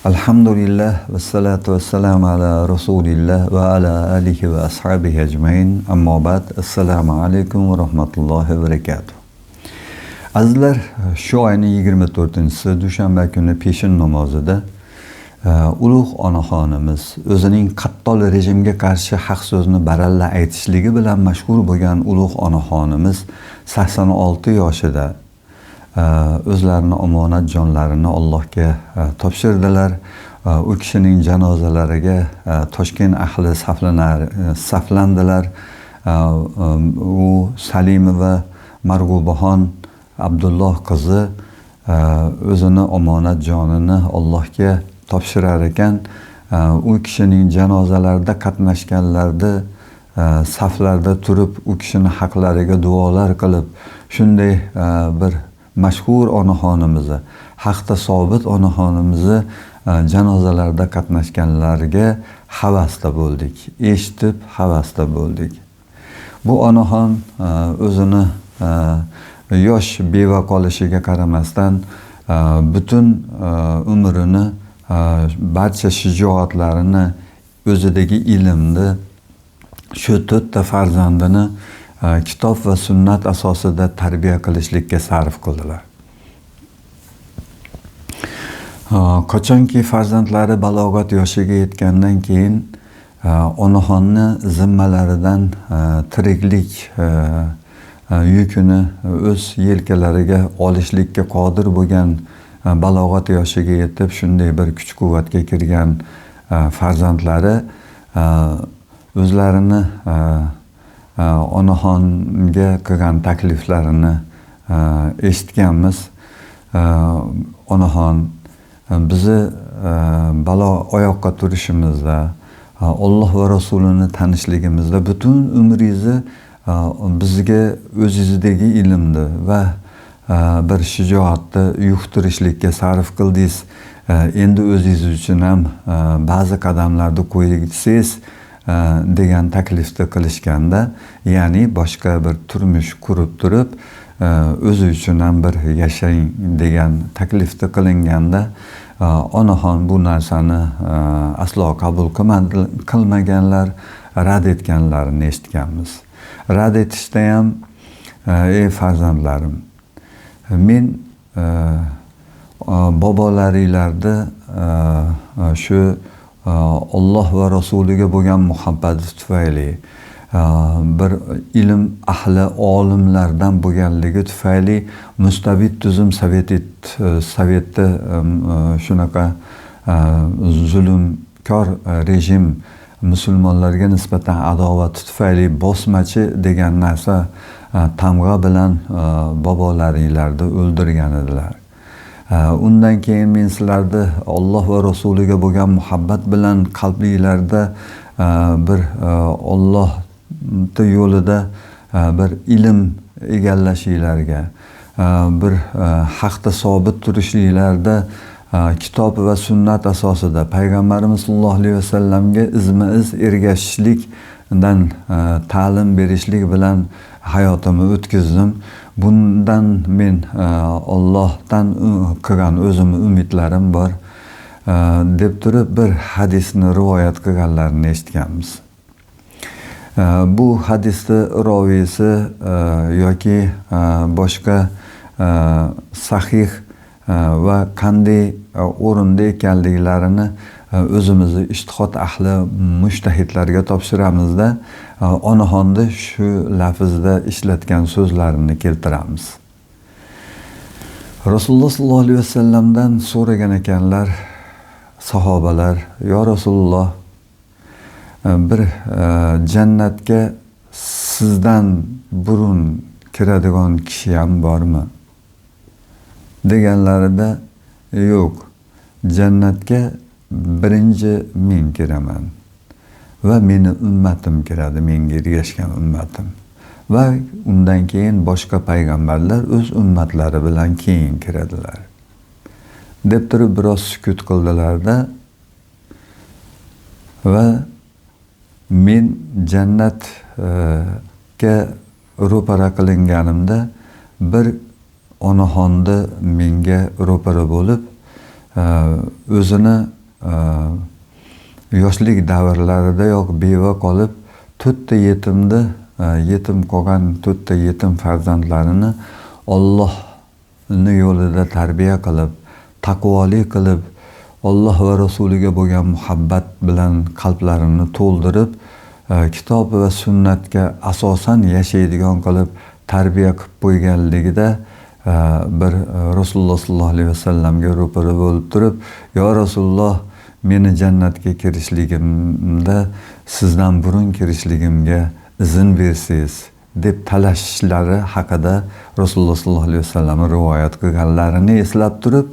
Alhamdulillah ve salatu ve selamu ala Resulillah ve ala alihi ve ashabihi ecmain. Amma ba'd. Assalamu alaikum ve rahmatullahi ve berekatuh. Azizlar, şu ayning 24-si dushanba kuni peshin namozida ulug' onaxonimiz o'zining qattol rejimga qarshi haq so'zni baralla aytishligi bilan mashhur bo'lgan ulug' onaxonimiz 86 yoshida o'zlarini omonat jonlarini Allohga topshirdilar. U kishining janozalariga Toshkent ahli saflandilar. U Salimova Marg'ubaxon Abdulloh qizi o'zini omonat jonini Allohga topshirar ekan. U kishining janozalarida qatnashganlarni saflarda turib u kishini haqlariga duolar qilib, shunday bir mashhur onaxonimizni, haqda sobit onaxonimizni janozalarda qatnashganlarga havasda bo'ldik, eshitib havasda bo'ldik. Bu onaxon o'zini yosh beva qolishiga qaramasdan butun umrini, barcha shijoatlarini, o'zidagi ilmni, shu 4 ta farzandini kitob va sunnat asosida tarbiya qilishlikka sarf qildilar. Qachonki farzandlari balog'at yoshiga yetgandan keyin onaxonni zimmalaridan tiriklik yukini o'z yelkalariga olishlikka qodir bo'lgan balog'at yoshiga yetib, shunday bir kuch-quvvatga kirgan farzandlari o'zlarini onaxonga qilgan takliflarini eshitganmiz. Onaxon, bizni oyoqqa turishimizda, Alloh va Rasulini tanishligimizda butun umringizni bizga o'zingizdagi ilmni va bir shijoatni yuqtirishlikka sarf qildingiz. Endi o'zingiz uchun ham ba'zi qadamlarni qo'ysangiz degan taklifni qilishganda, ya'ni boshqa bir turmush qurib turib o'zi uchun ham bir yashang degan taklifni qilinganda, onaxon bu narsani aslo qabul qilmaganlar, rad etganlarini eshitganmiz. Rad etishda ham, ey farzandlarim, men bobolaringlarni shu Alloh va Rasuliga bo'lgan muhabbati tufayli, bir ilm ahli olimlardan bo'lganligi tufayli mustabid tuzum sovetni shunaqa zulmkor rejim musulmonlarga nisbatan adovati tufayli bosmachi degan narsa tamg'a bilan bobolaringlarni o'ldirgan edilar. Undan keyin men sizlarni Alloh va Rasuliga bo'lgan muhabbat bilan qalbingizlarda bir Alloh yo'lida bir ilm egallashinglarga, bir haqda sobit turishinglarda kitob va sunnat asosida payg'ambarimiz sollallohu alayhi vasallamga izma-iz ergashishlikdan ta'lim berishlik bilan hayotimni o'tkazdim. Bundan men Allohdan qilgan o'zimning umidlarim bor deb turib bir hadisni rivoyat qilganlarini eshitganmiz. Bu hadisni roviysi yoki boshqa sahih va qanday o'rinda ekanliklarini o'zimizni ijtihod ahli mujtahidlarga topshiramizda, onaxonni shu lafzda ishlatgan so'zlarini keltiramiz. Rasululloh sollallohu alayhi vasallamdan so'ragan ekanlar sahobalar: "Ya Rasululloh, bir jannatga sizdan burun kiradigan kishi ham bormi?" deganlarida, "Yo'q, jannatga birinchi men kiraman va meni ummatim kiradi, menga ergashgan ummatim. Va undan keyin boshqa payg'ambarlar o'z ummatlari bilan keyin kiradilar." deb turib biroz sukut qildilarda, va men jannatga ro'para qilinganimda bir onaxonni menga ro'para bo'lib o'zini yoshlik davrlaridayoq beva qolib, 4 ta yetim qolgan 4 ta yetim farzandlarini Allohning yo'lida tarbiya qilib, taqvolik qilib, Alloh va Rasuliga bo'lgan muhabbat bilan qalblarini to'ldirib, kitob va sunnatga asosan yashaydigan qilib tarbiya qilib qo'yganligida bir Rasululloh sollallohu alayhi vasallamga ro'para bo'lib turib, "Yo Rasululloh, meni jannatga kirishligimda sizdan burun kirishligimga izn bersangiz" deb talashishlari haqida Rasululloh sollallohu alayhi vasallam rivoyat qilganlarini eslab turib,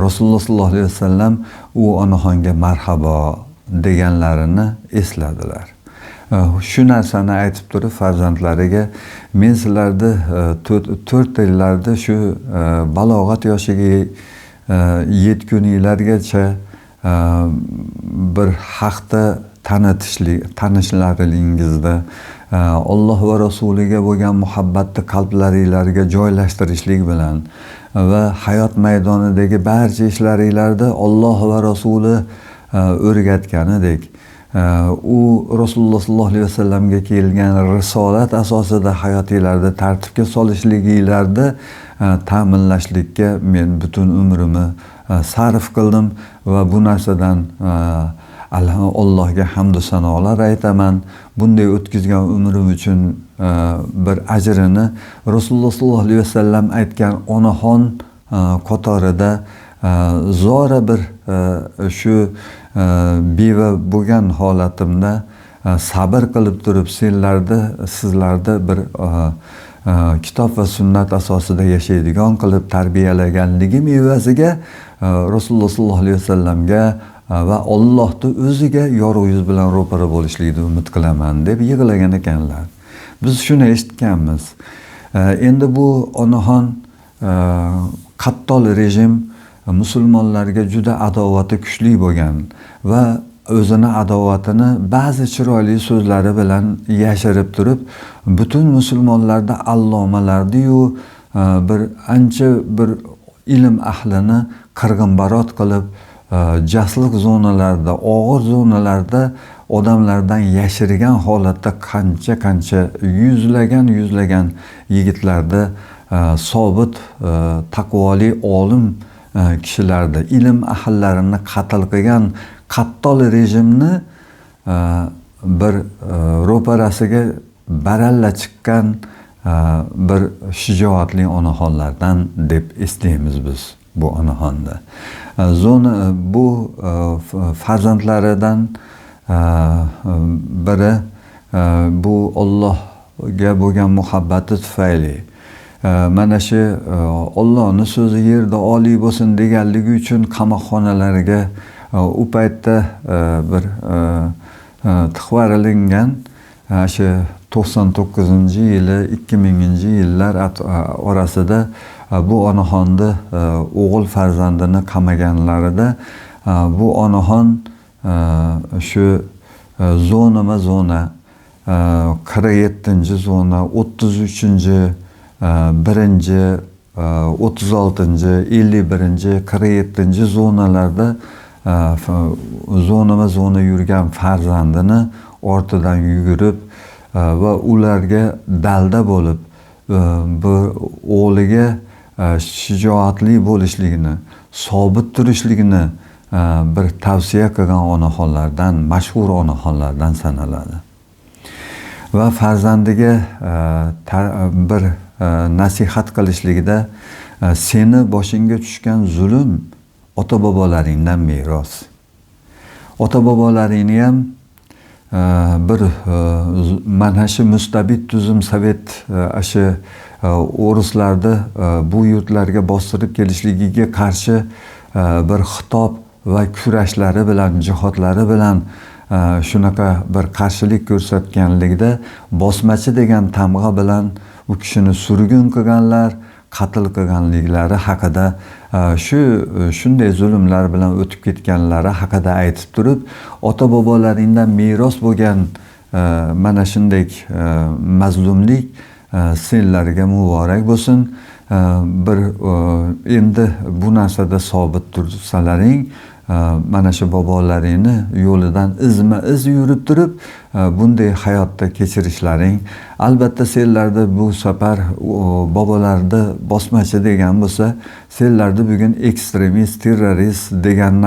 Rasululloh sollallohu alayhi vasallam u onaxonga marhabo deganlarini esladilar. Shu narsani aytib turib farzandlariga, "Men sizlarni 4 yillarda shu balog'at yoshiga yetguninglargacha bir haqda tanishlaringizda Alloh va Rasuliga bo'lgan muhabbatni qalblaringizga joylashtirishlik bilan va hayot maydonidagi barcha ishlaringizda Alloh va Rasuli o'rgatganidek, u Rasululloh sollallohu alayhi vasallamga kelgan risolat asosida hayotingizda tartibga solishligingizda ta'minlashlikka men butun umrimni sarf qildim va bu narsadan Allohga hamd va sanolar aytaman. Bunday o'tkazgan umrim uchun bir ajrini Rasululloh sollallohu alayhi vasallam aytgan onaxon qatorida zora bir shu beva bo'lgan holatimda sabr qilib turib sizlarni bir kitob va sunnat asosida yashaydigan qilib tarbiyalaganligim evaziga Rasululloh sollallohu alayhi vasallamga va Allohni o'ziga yorug' yuz bilan ro'para bo'lishlikni umid qilaman deb yig'lagan ekanlar. Biz shuni eshitganmiz. Endi bu onaxon qattol rejim musulmonlarga juda adovati kuchli bo'lgan va o'zini adovatini ba'zi chiroyli so'zlari bilan yashirib turib, butun musulmonlarda allomalarni-yu bir ancha bir ilm ahlini qirg'inbarot qilib, jasliq zonalarda, og'ir zonalarda odamlardan yashirgan holatda qancha yuzlagan yigitlarda sobit taqvoli olim kishilarda ilm ahllarini qatl qilgan qattol rejimni bir ro'parasiga baralla chiqqan bir shijoatli onaxonlardan deb eslaymiz biz bu onaxonni. Bu farzandlaridan biri bu Allohga bo'lgan muhabbati tufayli mana shu Allohning so'zi yerda oliy bo'lsin deganligi uchun qamoqxonalarga u paytda bir tiqvarilingan, shu 99-yili 2000-yillar orasida bu onaxonni o'g'il farzandini qamaganlarida bu onaxon shu zona 47-zona, 33-1, 36, 51, 47-zonalarda zona yurgan farzandini ortidan yugurib va ularga dalda bo'lib, bu o'g'liga shijoatli bo'lishligini, sobit turishligini bir tavsiya qilgan onaxonlardan, mashhur onaxonlardan sanaladi. Va farzandiga bir nasihat qilishligida, seni boshingga tushgan zulm ota-bobolaringdan meros. Ota-bobolaringni ham bir mana shu mustabid tuzum sovet shu o'rislarni bu yurtlarga bostirib kelishligiga qarshi bir xitob va kurashlari bilan, jihodlari bilan shunaqa bir qarshilik ko'rsatganligida bosmachi degan tamg'a bilan u kishini surgun qilganlar, qatl qilganliklari haqida, shunday zulmlar bilan o'tib ketganlari haqida aytib turib, ota-bobolaringdan meros bo'lgan mana shunday mazlumlik senlarga muborak bo'lsin. bir endi bu narsada sobit tursalaring, mana shu bobolaringni yo'lidan izma-iz yurib turib, bunday hayotda kechirishlaring. Albatta senlarda bu safar bobolarda bosmachi degan bo'lsa, senlarda bugun ekstremist, terrorist degan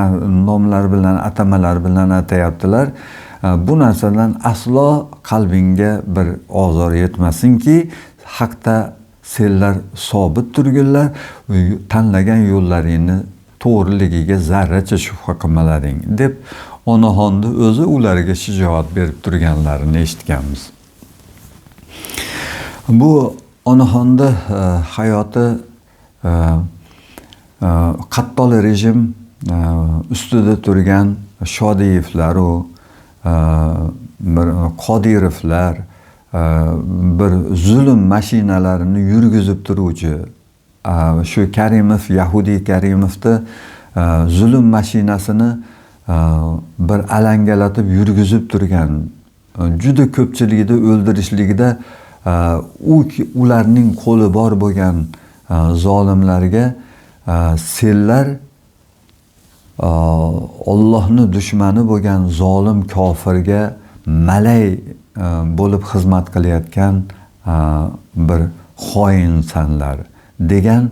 nomlar bilan, atamalar bilan atayaptilar. Bu narsadan aslo qalbingga bir ozor yetmasinki, haqda senlar sobit turgunlar, tanlagan yo'llaringni to'g'riligiga zarracha shubha qilmalaring deb onaxonni o'zi ularga shijoat berib turganlarini eshitganmiz. Bu onaxonni hayoti qattol rejim ustida turgan Shodiyevlar, Qodirovlar, bir zulm mashinalarini yurgizib turuvchi, shu Karimov, Yahudiy Karimovni zulm mashinasini bir alangalatib yurgizib turgan, juda ko'pchilikni o'ldirishligida ularning qo'li bor bo'lgan zolimlarga senlar Allohning dushmani bo'lgan zolim kofirga malay bo'lib xizmat qilayotgan bir xoinsanlar degan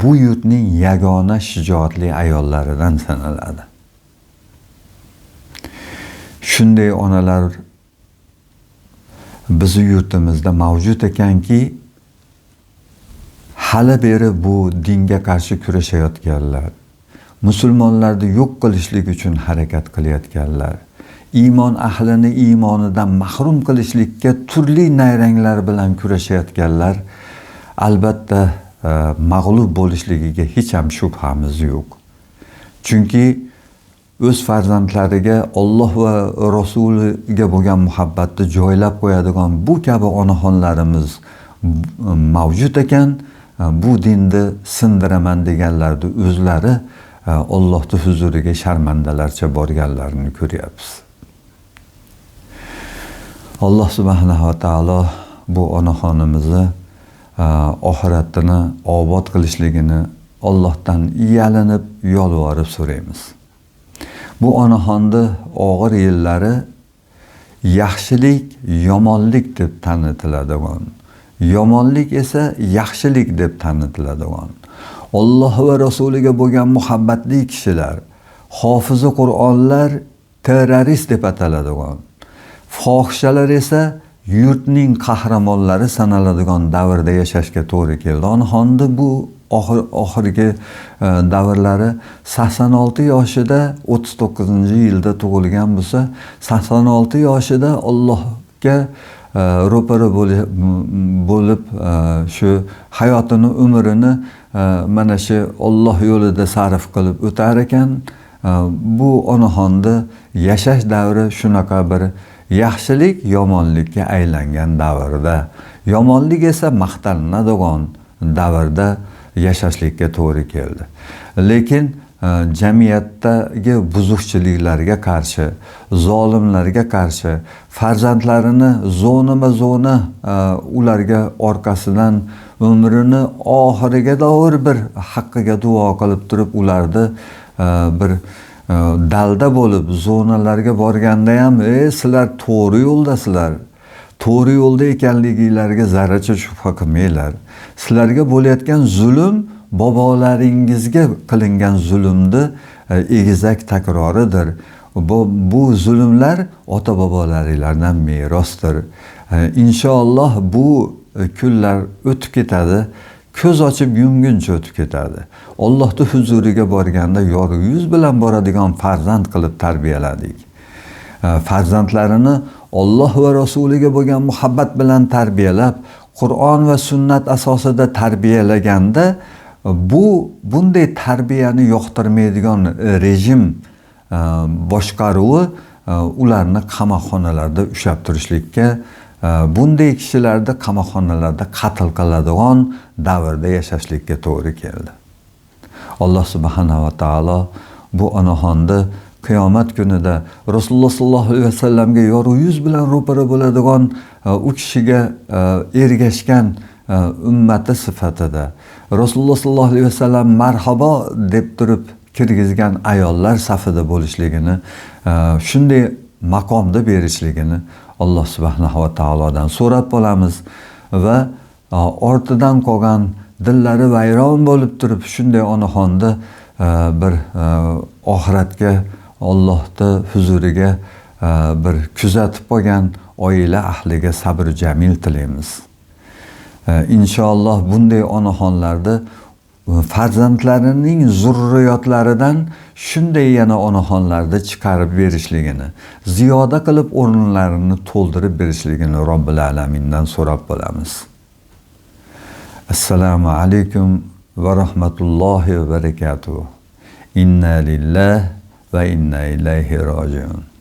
bu yurtning yagona shijoatli ayollaridan sanaladi. Shunday onalar bizni yurtimizda mavjud ekanki, hali beri bu dinga qarshi kurashayotganlar, musulmonlarni yo'q qilishlik uchun harakat qilayotganlar, iymon ahlini iymonidan mahrum qilishlikka turli nayranglar bilan kurashayotganlar albatta mag'lub bo'lishligiga hech ham shubhamiz yo'q. Chunki o'z farzandlariga Alloh va Rasuliga bo'lgan muhabbatni joylab qo'yadigan bu kabi onaxonlarimiz mavjud ekan, bu dinni sindiraman deganlarni o'zlari Allohning huzuriga sharmandalarcha borganlarini ko'ryapmiz. Alloh subhanahu va taolo bu onaxonimizni oxiratini obod qilishligini Allohdan yalinib, yolvorib so'raymiz. Bu onaxonni og'ir yillari yaxshilik, yomonlik deb tanitiladigan, yomonlik esa yaxshilik deb tanitiladigan, Alloh va Rasuliga bo'lgan muhabbatli kishilar, hofizi Qur'onlar terrorist deb ataladigan, fohishalar esa yurtning qahramonlari sanaladigan davrda yashashga to'g'ri keldi. Onaxonni bu oxirgi davrlari 86 yoshida 39-yilda tug'ilgan bo'lsa, 86 yoshida Allohga ro'para bo'lib shu hayotini, umrini mana shu Alloh yo'lida sarf qilib o'tar ekan. Bu onaxonni yashash davri shunaqa bir yaxshilik yomonlikka aylangan davrda, yomonlik esa maqtalinadigan davrda yashashlikka to'g'ri keldi. Lekin jamiyatdagi buzuqchiliklarga qarshi, zolimlarga qarshi, farzandlarini zo'nama-zo'na ularga orqasidan umrini oxiriga doir bir haqqiga duo qilib turib, ularni bir dalda bo'lib zonalarga borganda ham, sizlar to'g'ri yo'ldasizlar, to'g'ri yo'lda ekanliginglarga zarracha shubha qilmanglar. Sizlarga bo'layotgan zulm bobolaringizga qilingan zulmni egizak takroridir. Bu zulmlar ota-bobolaringlardan merosdir. Inshaalloh bu kunlar o'tib ketadi. Ko'z ochib yumguncha o'tib ketadi. Allohning huzuriga borganda yorug' yuz bilan boradigan farzand qilib tarbiyaladik. Farzandlarini Alloh va Rasuliga bo'lgan muhabbat bilan tarbiyalab, Qur'on va sunnat asosida tarbiyalaganda, bunday tarbiyani yoqtirmaydigan rejim boshqaruvi ularni qamoqxonalarda ushlab turishlikka, bunday kishilarni qamoqxonalarda qatl qiladigan davrda yashashlikka to'g'ri keldi. Alloh subhanahu va taolo bu onaxonni qiyomat kunida Rasululloh sollallohu alayhi vasallamga yorug' yuz bilan ro'para bo'ladigan, u kishiga ergashgan ummati sifatida Rasululloh sollallohu alayhi vasallam marhabo deb turib kirgizgan ayollar safida bo'lishligini, shunday maqomda berishligini Alloh subhanahu va taolodan so'rab qolamiz va ortidan qolgan dillari vayron bo'lib turib shunday onaxonda bir oxiratga Allohning huzuriga bir kuzatib qolgan oila ahliga sabr jamil tilaymiz. Inshaalloh bunday onaxonlarda farzandlarining zurriyotlaridan shunday yana onaxonlarda chiqarib berishligini, ziyoda qilib o'rinlarini to'ldirib berishligini Robbil alamindan so'rab qolamiz. Assalomu alaykum va rahmatullohi va barakatuh. Inna lillahi va inna ilayhi rojiun.